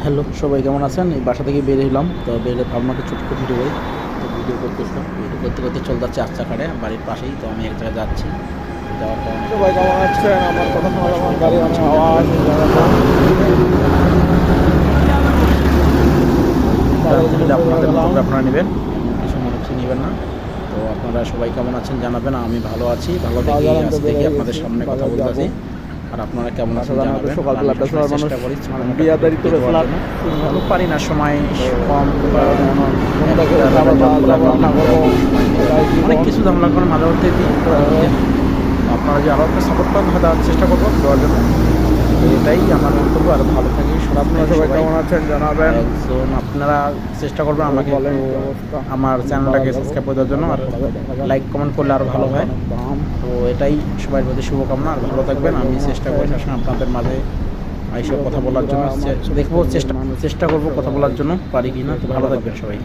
Hello, সবাই কেমন আছেন? এই বাসা থেকে বের হলাম, তো বের আপনাকে ছোট্ট ভিডিও করি। তো ভিডিও করতেছিলাম, ভিডিও করতে করতে চলে যাচ্ছে আচ্ছা কাটে বাড়ির পাশেই। তো আমি এক জায়গায় যাচ্ছি, যাওয়ার কারণে সবাই কেমন আছেন? আমার কথা শোনা যখন গাড়ি অনেক আওয়াজ আপনাদের মতো করে আপনারা নেবেন, কিছু মনে কিছু নেবেন না। তো আপনারা সবাই কেমন আছেন জানাবেন। আমি ভালো আছি, ভালো দেখি আজ থেকে আপনাদের সামনে কথা বলতেছি। আর আপনারা কেমন আছেন জানাবেন। সকালবেলা চেষ্টা করি বিয়াদারি করে ফেলার পারি না, সময় কম, অনেক কিছু ঝামেলা করে মাঝে মধ্যে দিই। আপনারা যে আরও একটা সাপোর্ট পান, দেওয়ার চেষ্টা করবো দেওয়ার জন্য। এটাই আমার বক্তব্য। আর ভালো থাকি আপনারা সবাই কেমন আছেন জানাবেন। একজন আপনারা চেষ্টা করবেন আমাকে আমার চ্যানেলটাকে সাবস্ক্রাইব করে দেওয়ার জন্য। আর লাইক কমেন্ট করলে আরও ভালো হয়। তো এটাই সবার প্রতি শুভকামনা। আর ভালো থাকবেন। আমি চেষ্টা করি সবসময় আপনাদের মাঝে এইসব কথা বলার জন্য। দেখবো চেষ্টা করবো কথা বলার জন্য পারি কি না। তো ভালো থাকবেন সবাই।